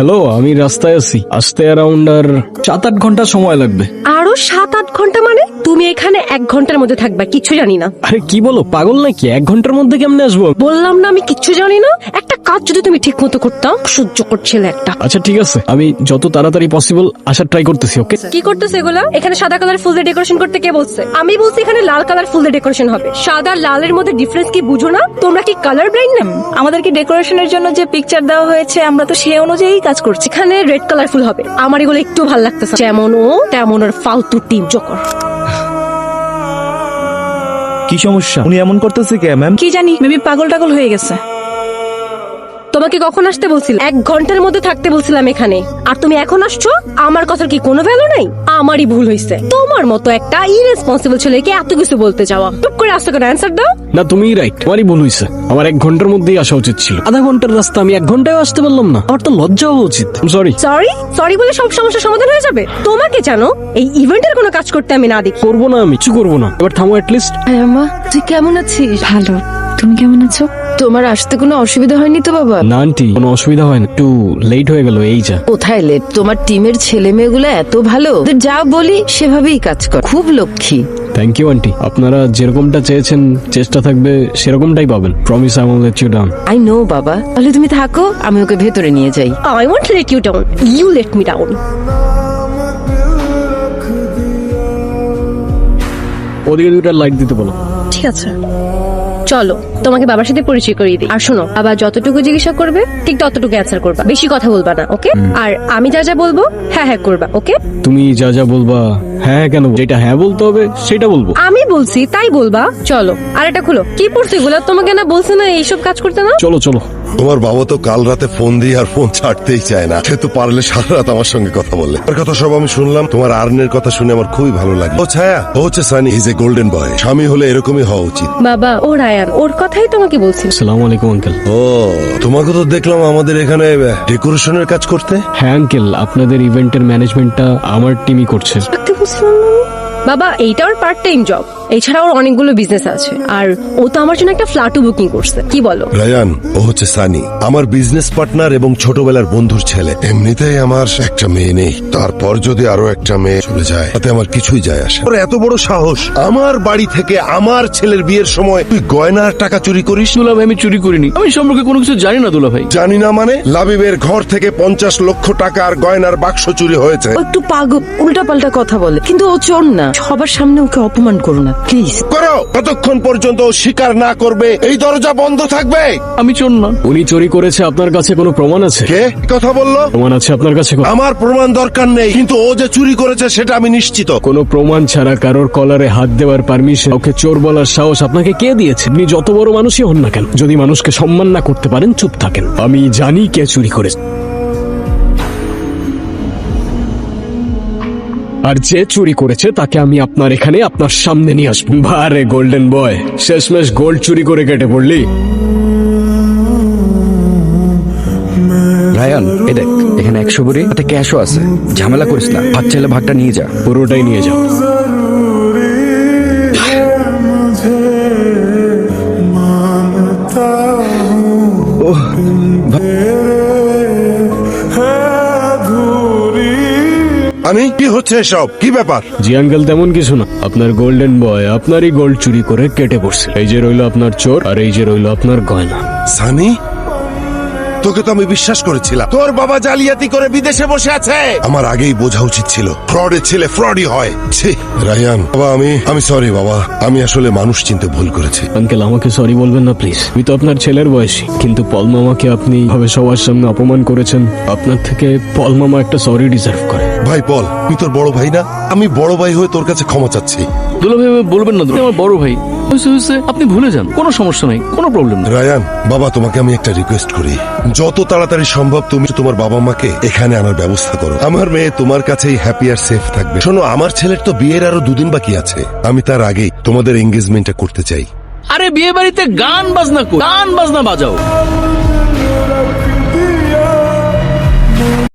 Hello, আমি রাস্তায় আছি, আসতে অ্যারাউন্ড আর 7-8 ঘন্টা সময় লাগবে। আরো 7-8 ঘন্টা মানে? তুমি এখানে 1 ঘন্টার মধ্যে থাকবা, কিচ্ছু জানি না। আরে কি বলো, পাগল নাকি? 1 ঘন্টার মধ্যে কেমনে আসবো? বললাম না আমি কিচ্ছু জানি না। একটা কাজ যদি তুমি ঠিক মতো করতাম। সহ্য করছিলে একটা। আচ্ছা ঠিক আছে, আমি যত তাড়াতাড়ি পসিবল আসার ট্রাই করতেছি। ওকে, কি করতেছে এগুলা? এখানে সাদা কালার ফুল দিয়ে ডেকোরেশন করতে কে বলছে? আমি বলছি এখানে লাল কালার ফুল দিয়ে ডেকোরেশন হবে। সাদা লালের মধ্যে ডিফারেন্স কি বুঝো না? তোমরা কি কালার ব্লাইন্ড না? আমাদেরকে ডেকোরেশনের জন্য যে পিকচার দেওয়া হয়েছে আমরা তো সেই অনুযায়ী কাজ করছি। এখানে রেড কালার ফুল হবে। আমার এগুলো একটু ভালো লাগতেছে। যেমন ও তেমন ওর ফালতু টিম জোকর। কি সমস্যা? উনি এমন করতেছে কে ম্যাম? কি জানি, মেবি পাগল টাগল হয়ে গেছে। তোমাকে কখন আসতে বলছিলাম? 1 ঘন্টার মধ্যে থাকতে বলছিলাম এখানে, আর তুমি এখন আসছো? আমার কথার কি কোনো ভ্যালু নাই? আমারই ভুল হয়েছে। তোমার মতো একটা ইরেসপন্সিবল ছেলেকে এত কিছু বলতে যাওয়া। চুপ করে আসতে করে অ্যান্সার দাও। না তুমিই রাইট, আমারই ভুল হয়েছে। আমার 1 ঘন্টার মধ্যেই আসা উচিত ছিল। আধা ঘন্টার রাস্তা আমি 1 ঘন্টায় আসতে পারলাম না। আমার তো লজ্জা হওয়া উচিত। সরি। সরি সরি বলে সব সমস্যার সমাধান হয়ে যাবে? তোমাকে জানো এই ইভেন্টের কোনো কাজ করতে আমি না দেখি। করবো না, আমি কিছু করবো না। এবার থামো অ্যাটলিস্ট। হ্যাঁ মা, তুই কেমন আছিস? ভালো, তুমি কেমন আছো? তোমার আসতে কোনো অসুবিধা হয়নি তো বাবা? না আন্টি, কোনো অসুবিধা হয় না, একটু লেট হয়ে গেল এই যা। কোথায় লেট? তোমার টিমের ছেলে মেয়েগুলো এত ভালো, ওদের যা বলি সেভাবেই কাজ কর, খুব লক্ষ্মী। থ্যাংক ইউ আন্টি, আপনারা যেরকমটা চেয়েছেন চেষ্টা থাকবে সেরকমটাই পাবেন। Promise I will let you down. I know বাবা, তাহলে তুমি থাকো, আমি ওকে ভেতরে নিয়ে যাই। I want to let you down, you let me down. ওদিকে 2টা লাইট দিতে বলো। ঠিক আছে, চলো তোমাকে বাবার সাথে পরিচয় করিয়ে দিই। আর শোনো, বাবা যতটুকু জিজ্ঞাসা করবে ঠিক ততটুকু অ্যান্সার করবা, বেশি কথা বলবা না, ওকে? আর আমি যা যা বলবো হ্যাঁ হ্যাঁ করবা, ওকে? তুমি যা যা বলবা হ্যাঁ হ্যাঁ কেন, যেটা হ্যাঁ বলতে হবে সেটা বলবো। আমি বলছি তাই বলবা। চলো, আর এটা খুলো। কি পড়ছো এগুলো? তোমাকে না বলছে না এইসব কাজ করতে না? চলো চলো। তোমার বাবা তো কাল রাতে ফোন দিয়ে আর ফোন ছাড়তেই চায় না। সে তো পারলে সারা রাত আমার সঙ্গে কথা বলে। তার কথা সব আমি শুনলাম। তোমার আর্নের কথা শুনে আমার খুবই ভালো লাগে। ও ছায়া, ও হচ্ছে Sunny, is a golden boy. স্বামী হলে এরকমই হওয়া উচিত। বাবা ও রায়ান, ওর কথাই তোমাকে বলছি। আসসালামু আলাইকুম আঙ্কেল। ও, তোমাকে তো দেখলাম আমাদের এখানে ডেকোরেশনের কাজ করতে। হ্যাঁ আঙ্কেল, আপনাদের ইভেন্টের ম্যানেজমেন্টটা আমার টিমই করছে। দেখতে বুঝলাম না আমি। বাবা এইটা ওর পার্ট টাইম জব, এছাড়া ওর অনেকগুলো বিজনেস আছে। আর ও তো আমার জন্য একটা ফ্ল্যাটও বুকিং করছে। কি বলো? রায়ান, ও হচ্ছে সানি, আমার বিজনেস পার্টনার এবং ছোটবেলার বন্ধুর ছেলে। এমনিতেই আমার একটা মেয়ে নেই, তারপর যদি আরো একটা মেয়ে চলে যায় তাতে আমার কিছুই যায় আসে না। ওর এত বড় সাহস, আমার বাড়ি থেকে আমার ছেলের বিয়ের সময় তুই গয়নার টাকা চুরি করিস? দুলাভাই, আমি চুরি করিনি, আমি সম্পর্কে কোনো কিছু জানি না দুলাভাই। জানি না মানে? লাবিবের ঘর থেকে 50 লক্ষ টাকা আর গয়নার বাক্স চুরি হয়েছে। ও একটু পাগল, উল্টা পাল্টা কথা বলে, কিন্তু ও চোর না। সবার সামনে ওকে অপমান করো না প্লিজ। করো, ততক্ষণ পর্যন্ত ও স্বীকার না করবে এই দরজা বন্ধ থাকবে। আমি চোর না। উনি চুরি করেছে, আপনার কাছে কোনো প্রমাণ আছে? কে কথা বললো? প্রমাণ আছে আপনার কাছে? আমার প্রমাণ দরকার নেই, কিন্তু ও যে চুরি করেছে সেটা আমি নিশ্চিত। কোনো প্রমাণ ছাড়া কারোর কলারে হাত দেওয়ার পারমিশন, ওকে চোর বলার সাহস আপনাকে কে দিয়েছে? আপনি যত বড় মানুষই হন না কেন, যদি মানুষকে সম্মান না করতে পারেন চুপ থাকেন। আমি জানি কে চুরি করেছে, আর যে চুরি করেছে তাকে আমি আপনার এখানে আপনার সামনে নিয়ে আসবো। বারে গোল্ডেন বয়, শেষমেশ গোল্ড চুরি করে কেটে পড়লি। রায়ান, এ দেখ, এখানে 100 ভরি হাতে ক্যাশও আছে। ঝামেলা করিস না, ভাগ চাইলে ভাগটা নিয়ে যা। পুরোটাই নিয়ে যাও। আমি কি হচ্ছে এসব? কি ব্যাপার? জি আঙ্কেল, তেমন কিছু না। আপনার গোল্ডেন বয় আপনারই গোল্ড চুরি করে কেটে পড়ছে। এই যে রইলো আপনার চোর, আর এই যে রইলো আপনার গয়না। সানি, তোকে তো আমি বিশ্বাস করেছিলাম। তোর বাবা জালিয়াতি করে বিদেশে বসে আছে। আমার আগেই বোঝা উচিত ছিল, ফ্রডের ছেলে ফ্রডই হয়। ছি, রায়ান বাবা, আমি সরি বাবা, আমি আসলে মানুষ চিনতে ভুল করেছি। আঙ্কেল, আমাকে সরি বলবেন না প্লিজ। আমি তো আপনার ছেলের বয়সী, কিন্তু পল মামাকে আপনি ভাবে সবার সামনে অপমান করেছেন। আপনার থেকে পল মামা একটা সরি ডিজার্ভ করে। ভাই পল, তুই তোর বড় ভাই না? আমি বড় ভাই হয়ে তোর কাছে ক্ষমা চাচ্ছি। দুলাভাই বলবেন না, তুমি আমার বড় ভাই। হয়েছে, আপনি ভুলে যান, কোনো সমস্যা নাই, কোনো প্রবলেম নেই। রায়ান বাবা, তোমাকে আমি একটা রিকোয়েস্ট করি, যত তাড়াতাড়ি সম্ভব তুমি তোমার বাবা মাকে এখানে আনার ব্যবস্থা করো। আমার মেয়ে তোমার কাছেই হ্যাপি আর সেফ থাকবে। শোনো, আমার ছেলের তো বিয়ের আরো 2 দিন বাকি আছে। আমি তার আগেই তোমাদের এঙ্গেজমেন্টটা করতে চাই। আরে বিয়ে বাড়িতে গান বাজনা বাজাও।